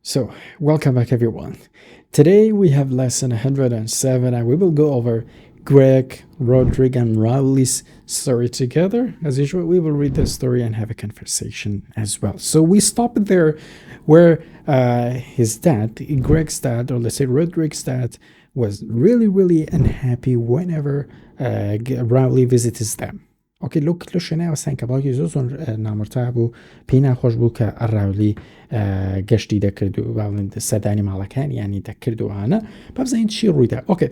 So, welcome back everyone. Today we have lesson 107 and we will go over Greg, Rodrigue and Rowley's story together. As usual, we will read the story and have a conversation as well. So we stopped there where his dad, Greg's dad, or let's say Rodrigue's dad, was really unhappy whenever Rowley visits them. اوکی لو شنه وسان که باقی زۆر نامرتا بوو پێی ناخۆش بوو کە ئەراولی گەشتی دەکرد و باڵێن سەردانی ماڵەکان ینی دەکرد و هانە بابزانین چی ڕوویدا. Okay,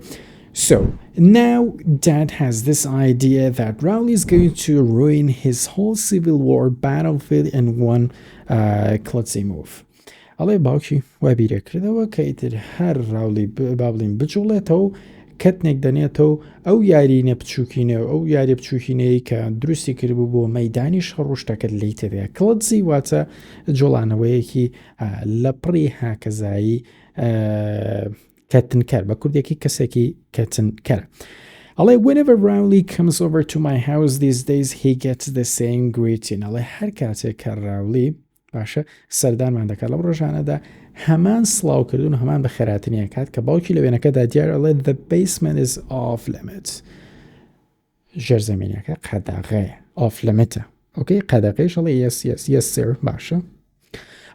so now Dad has this idea that Rowley is going to ruin his whole Civil War battlefield in one clumsy move. ئەڵێ باوکی وای بیرە کردەوە کە ئیتر هەر ڕاولی بابڵین بجوڵێتەوە کەتنێک دەنێتەوە ئەو یارینە بچووکینەوە ئەو یاری بچووکینەی کە دروستی کردبوو بۆ مەیدانی شەڕوشتەکەت لی تێدەیە. کڵەتزی واتە جۆڵانەوەیەکی لە پڕی هاکەزایی کەتنکەر بە کوردێکی کەسێکی کەتنکەر. ئەڵێ whenever Rowley comes over to my house these days he gets the same greeting. ئەڵێ هەر کاتێک کە ڕاولی باشە سەردانمان دەکات لەم ڕۆژانەدا هەمان سڵاوکردون هەمان بە خێراتنیە کات کە باوکی لە وێنەکەدا دیار ئەڵێ the basement is off limits. ژێرزەمینەکە قەدەغەیە off limit. اوکی قەدەغەیش ئەڵێ yes sir باشە.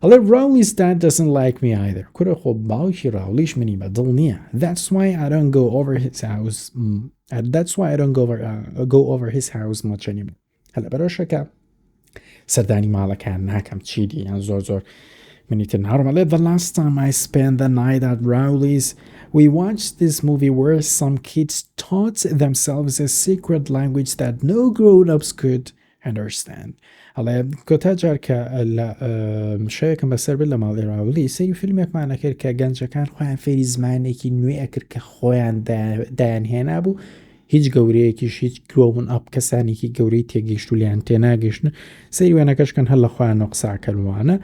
ئەڵێ Rowley's dad doesn't like me either. کورە خۆ باوکی ڕاولیش منی بەدڵ نییە. That's why I don't go over his house. That's why I don't go over his house much anymore. هەلا بەرەوشەکە سەردانی ماڵەکان ناکەم چیدی یان زۆر منیتر ناڕۆمەڵێ the last time I spent the night at Rowley's we watched this movie where some kids taught themselves a secret language that no grown-ups could understand. ئەڵێ کۆتا جار کە شەیەکم بەسەر بێت لە ماڵی ڕاولی سەری فیلمێکمانە کرد کە گەنجەکان خۆیان فێری زمانێکی نوێ ئەکرد کە خۆیان دایانهێنا بوو هیچ گەورەیەکیش هیچ گرۆون ئەپ کەسانێکی گەورەی تێگەیشت و لیان تێناگەشتن سەیری وێنەکەشکەن هەر لە خۆیان قساکەوانە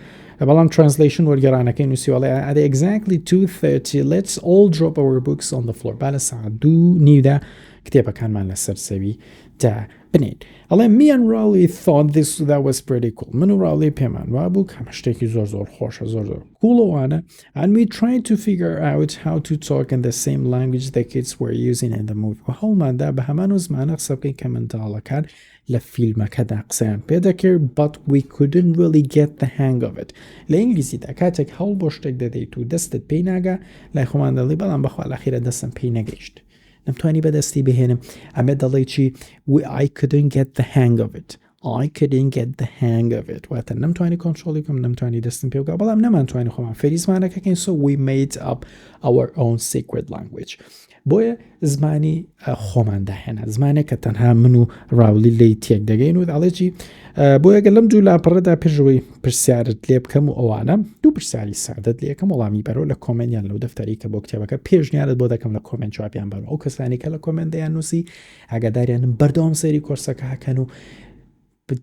بەڵام translation وەرگێڕانەکەی نووسیوەڵێ at exactly 2:30 let's all drop our books on the floor. با لە ساعت 2:30 کتێبەکانمان لەسەر سەوی دا بنین. ئەڵێ me and Rowley thought that was pretty cool. من و ڕاولی پێمان وا بوو کە شتێکی زۆر خۆشە زۆر کوڵەوانە and we tried to figure out how to talk in the same language the kids were using in the movie. و هەوڵماندا بە هەمان و زمانە قسە بکەین کە منداڵەکان لە فیلمەکەدا قسەیان پێ دەکرد but we couldn't really get the hang of it. لە ئینگلیزیدا کاتێک هەوڵ بۆ شتێک دەدەیت و دەستت پێی ناگا لای خۆمان دەڵی بەڵام بەخوا لەخیرە دەستم پێی نەگەیشت. نەمتوانی بەدەستی بهێنم ئەمە دەڵێ چی I couldn't get the hang of it. I couldn't get the hang of it. واتە نەمتوانی کۆنترۆڵی بکەم نەمتوانی دەستم پێ بگا بەڵام نەمانتوانی خۆمان فێری زمانەکەکەین so we made up our own secret language. بۆیە زمانی خۆمان داهێنا زمانێک کە تەنها من و ڕاولی لی تێک دەگەین و دەڵێکی بۆیە گە لەم دوو لاپەڕەدا پێشەوەی پرسیارت لێ بکەم و ئەوانە دوو پرسیاری سادەت لێ یەکەم وەڵامی بەرەوە لە کۆمنتیان لەو دەفتەری کە بۆ کتێبەکە پێشنیارت بۆ دەکەم لە کۆمنت جوابیان بەرەوە ئەو کەسانی کە لە کۆمنتیان نووسی ئاگاداریانم بەردەوام سەیری کۆرسەکە هەکەن و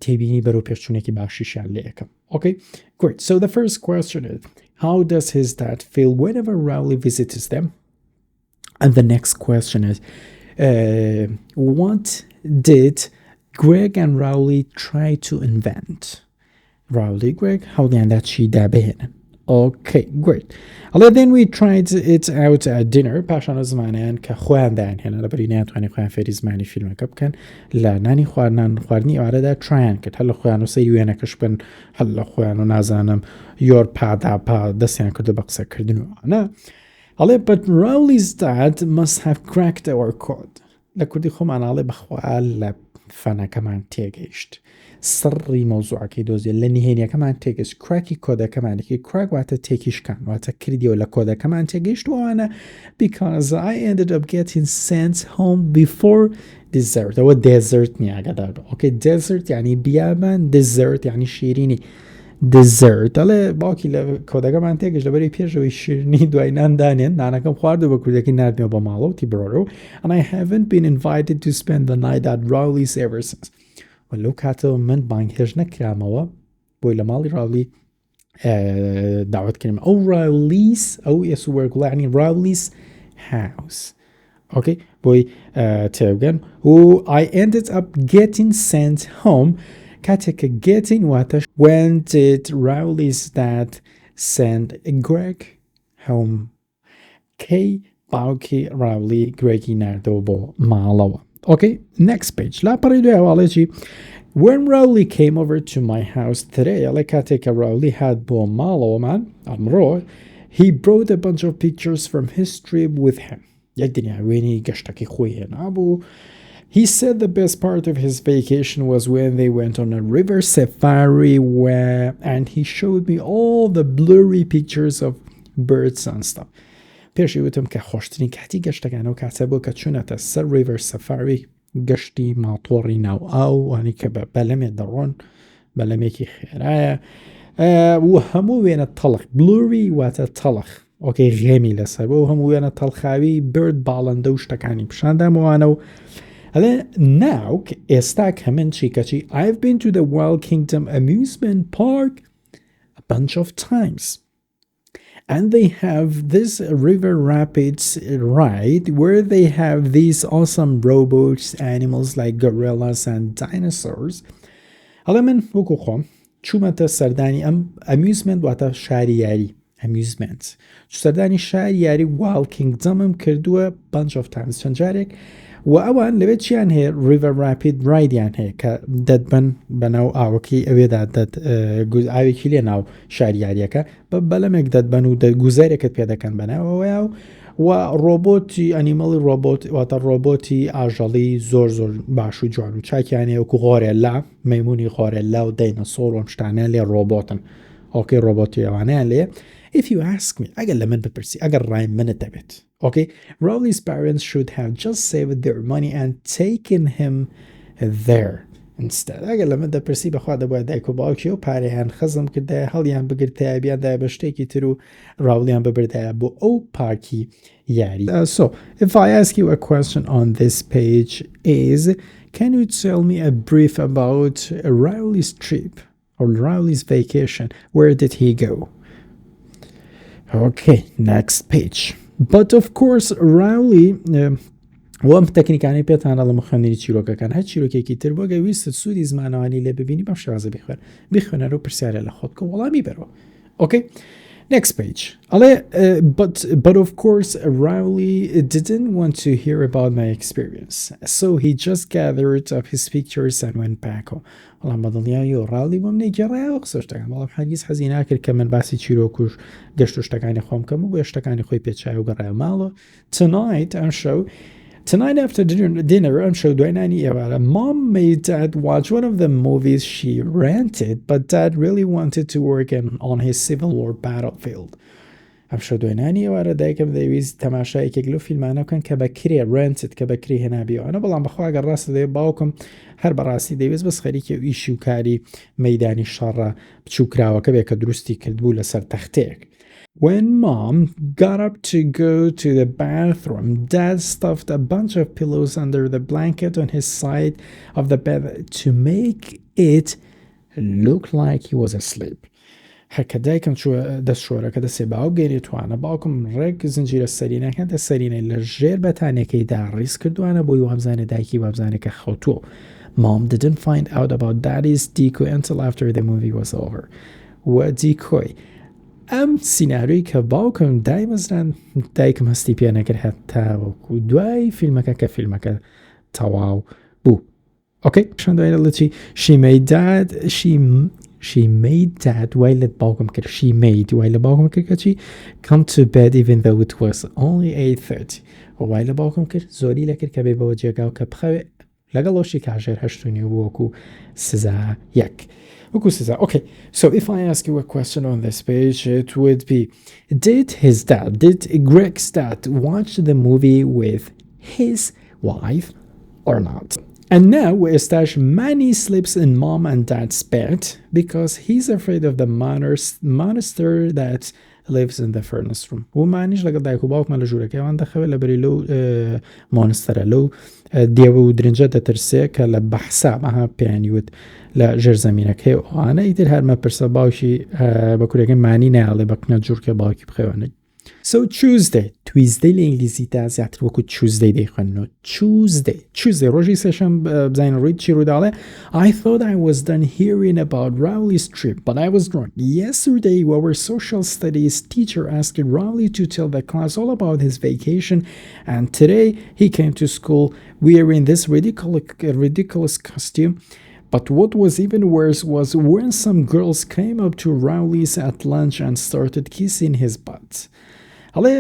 تێبینی بەرەو پێشچوونێکی باشیشیان لێ یەکەم. Okay, great. So the first question is, how does his dad feel whenever Rowley visits them? And the next question is, what did Greg and Rowley try to invent? Rowley, Greg, how did that she dabehen? Okay, great. Then we tried it out at dinner. پاشان زمانیان که خوان دان هنا لبری ناتوانی خوان فێری زمانی فیلم کب کن لا نانی خوان خواردنی آره تراین کرد هلا خوانو سیویانه کشبن هلا خوانو نازانم یور پا دستیان کرد بقصه کردنو نه. But Rowley's dad must have cracked our code. لكردي خو معنا علي بخوال لفنا كمان تيجيشت سري موضوع كيدوزي لاني هينيا كمان تيجيش كراكي كودا كمان كي كراك واتا تيكيش كان واتا كريديو لكودا كمان تيجيشت وانا because I ended up getting sent home before dessert هو desert نيا قدر اوكي desert يعني بيابان dessert يعني شيريني dessert ئەڵێ باوکی لە کۆدەکەمان تێگەشت لەبەری پێشەوەی شیرنی دوای ناندانێن نانەکەم خواردو بە کوردەکەی نردنەوە بە ماڵەوتی بڕۆرە and I haven't been invited to spend the night at Rowley's ever since. لەو کاتەوە من بانگهێژ نەکرامەوە بۆی لە ماڵی ڕاولی داوت کردم ئەو Rowley's ئەو ئێسووەرگوڵانی Rowley's house. Okay, بۆی تێبگەن و I ended up getting sent home. کاتێک کە getting واتە when did Rowley's dad send Greg home کەی باوکی ڕاولی گرێگی نردەوە بۆ ماڵەوە. Okay, next page. لاپەڕی دوای هەواڵێکی When Rowley came over to my house today, ئەڵێ کاتێک کە Rowley هات بۆ ماڵەوەمان ئەمڕۆ, he brought a bunch of pictures from his trip with him. یەک دنیاوێنی گەشتەکەی خۆی هێنابوو. He said the best part of his vacation was when they went on a river safari and he showed me all the blurry pictures of birds and stuff. پێشی وتم کە خۆشترین کاتی گەشتەکانەوە کاتە بۆ کە چوونەتە سەر ریڤەر سەفاری گەشتی ماڵتۆڕی ناو ئاو وانی کە بە بەلەمێ دەڕۆن بەلەمێکی خێرایە و هەموو وێنە تەڵخ بلوری واتە تەڵخ ئۆکەی غێمی لەسەر بۆ هەموو وێنە تەڵخاوی برد باڵندە و شتەکانی پیشاندامەوانە و ئەڵێ ناو ئێستا کە من چیکەچی I've been to the Wild Kingdom amusement park a bunch of times. And they have this river rapids ride where they have these awesome robots, animals like gorillas and dinosaurs. هەڵێ من وەکو خۆم چوومەتە سەردانی ئەم amusement واتە شاری یاری amusement سەردانی شاری یاری Wild Kingdomم کردووە bunch of times چەند جارێک و ئەوان لەوێ چیان هەیە river rapid ڕایدیان هەیە کە دەتبن بەناو ئاوەکەی ئەوێدا ئاوێکی لێ ناو شاریاریەکە بە بەلەمێک دەتبەن و گوزارێکت پێ دەکەن بەناوەوە و ڕۆبۆتی ئەنیمەڵی ڕۆبۆت واتە ڕۆبۆتی ئاژەڵی زۆر زۆر باش و جوان و چاکیانەیە وەکو غۆرێلا مەیمونی غۆرێلا و دەینەسۆڕ و شتانە لێ ڕۆبۆتن ئۆکەی ڕۆبۆتی ئەوانەیان لێ. If you ask me, ئەگەر لە من بپرسی ئەگەر ڕای منت دەبێت Okay, Rowley's parents should have just saved their money and taken him there instead. ئەگەر لە من دەپرسی بەخوا دەبووە دایک و باوکی و پارەیان خەزم کردایە هەڵیان بگرتایە بیاندایە بە شتێکی تر و ڕاولیان ببردایە بۆ ئەو پارکی یاری. So, if I ask you a question on this page is, can you tell me a brief about Rowley's trip or Rowley's vacation? Where did he go? Okay, next page. But of course Rowley وەم تەکنیکانی پێتانە لە مخێنەری چیرۆکەکان هەر چیرۆکێکی تر بۆ گەویستت سوودی زمانەوانی لێ ببینی بەم شێوازە بخوێنەرە و پرسیارە لە خۆت بکە وەڵامی بەرەوە. Okay, next page. But of course Rowley didn't want to hear about my experience, so he just gathered up his pictures and went back home. وەڵام بەدڵنیایی و ڕاولی بۆم نەیگەڕایەوە قسە شتەکان بەڵام هەرگیز حەزی ناکرد کە من باسی چیرۆک و گەشت و شتەکانی خۆم کەم و بۆ شتەکانی خۆی پێچای و گەڕایە ماڵەوە. Tonight after dinner, I'm sure دوێنانی ئێوارە Mom made Dad watch one of the movies she rented, but Dad really wanted to work on his Civil War battlefield. I'm sure دوێنانی ئێوارە دایکم دەویست تەماشایەکێک لەو فیلمانە بکەن کە بەکرێ rented کە بەکرێ هێنابیەوەنە بەڵام بەخوا ئەگەر ڕاستە دەوێت باوکم هەر بەڕاستی دەویست بەس خەریکە و ئیشی و کاری مەیدانی شەڕە بچووکراوەکە بێ کە دروستی کردبوو لەسەر تەختەیەک. When Mom got up to go to the bathroom, Dad stuffed a bunch of pillows under the blanket on his side of the bed to make it look like he was asleep. هەرکە دایکم چووە دەستشۆرەکە دەسێ باو گەێنێ توانە باوکم ڕێک زنجیرە سەرینەکە دەسەرینەی لە ژێر بەتانێکەکەیدا ڕیز کردوانە بۆی وابزانێ دایکی وابزانێکە خەوتووە. Mom didn't find out about Daddy's decoy until after the movie was over. و decoy ئەم سیناروی کە باوکم دایمەزران دایکم هەستی پێ نەکرد هەتا وەکو دوای فیلمەکە کە فیلمەکە تەواو بوو. Okay, دوای لەچی she made Dad وای لە باوکم کرد she made وای لە باوکم کرد کەچی come to bed even though it was only 8:30 وای لە باوکم کرد زۆری لەکرد کە بێ بەوە جێگاو کە بخەوێ لەگەڵەوەشی کاژێر هەشتونی و وەکو سزا یەک. Okay, so if I ask you a question on this page, it would be, did Greg's dad watch the movie with his wife or not? And now we establish Manny sleeps in Mom and Dad's bed because he's afraid of the monster that lives in the furnace room. ومانیش لەگەڵ دایک و باوکمان لە ژوورەکەیان دەخەوێت لەبەری لەو مۆنستەرە لەو دێوە و درنجە دەترسێ کە لە بەحسا ئەها پێیانیوت لە ژێرزەمینەکەی ئەوانە ئیتر هەرمە پرسە باوکی بە کوورەکەی مانی نایڵێ بەکنە جوورکە باوکی بخەوێنێت. So Tuesday لإنگلیزی تا زیاتر وەکو Tuesday دەیخوێننەوە. Tuesday ڕۆژی سێشەم بزانین ڕووی چی ڕووداڵێ. I thought I was done hearing about Rowley's trip, but I was wrong. Yesterday, our social studies teacher asked Rowley to tell the class all about his vacation, and today he came to school wearing this ridiculous costume. But what was even worse was when some girls came up to Rowley's at lunch and started kissing his butt. هەڵێ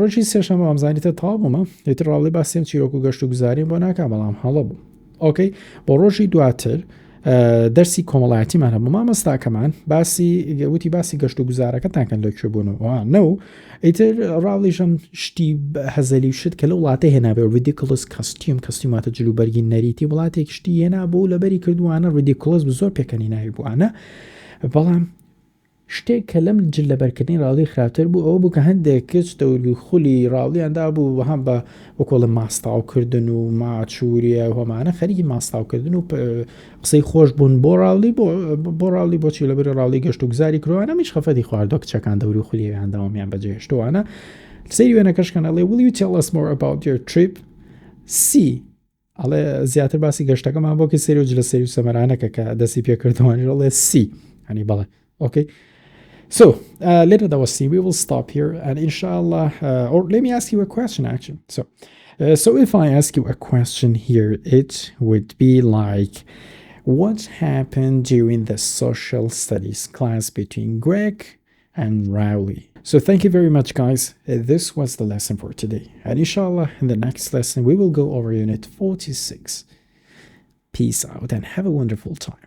ڕۆژی سێشەمە ئەمزانیتە تاڵ بوومە هێتر ڕاوڵی باسیم چیرۆک و گەشت و گوزاریم بۆ ناکە بەڵام هەڵە بوو ئۆکەی بۆ ڕۆژی دواتر دەرسی کۆمەڵایەتیمان هەبوو مامۆستاکەمان وتی باسی گەشت و گوزارەکەتانکەن لەکوێ بوونەوە نەو ئیتر ڕاوڵیژەم شتی هەزەلی شت کە لە وڵاتە هێنابێ ریدیکڵس کەستیوماتە جلوبەرگی نەریتی وڵاتێک شتی هێنا بۆ لەبەری کردووانە ریدیکڵس زۆر پێکەنی ناوی بووانە بەڵام شتێک کە لەم جل لەبەرکردنی ڕاوڵی خراپتر بوو ئەوە بوو کە هەندێک کچ دەوری خولی ڕاوڵیاندا بوو هەم بە وەکۆڵە ماستاوکردن و ماچوریە هۆمانە خەریکی ماستاوکردن و قسەی خۆش بوون بۆ ڕاوڵی بۆچی لەبەر ڕاوڵی گەشت و گوزاری کڕوانە میش خەفەتی خواردۆ کچەکان دەوری خولییانداوەمیان بەجێهێشتوانە سەیری وێنەکەشکەن ئەڵێ will you tell us more about your trip ئەڵێ زیاتر باسی گەشتەکەمان بۆکە سەری و جلە سەری و سەمەرانەکە کە دەستی پێکردوانی ئەڵێ هەنی بەڵێ okay. So later that was C. We will stop here, and inshallah, or let me ask you a question actually. So if I ask you a question here, it would be like, what happened during the social studies class between Greg and Rowley? So thank you very much, guys. This was the lesson for today, and inshallah, in the next lesson, we will go over unit 46. Peace out and have a wonderful time.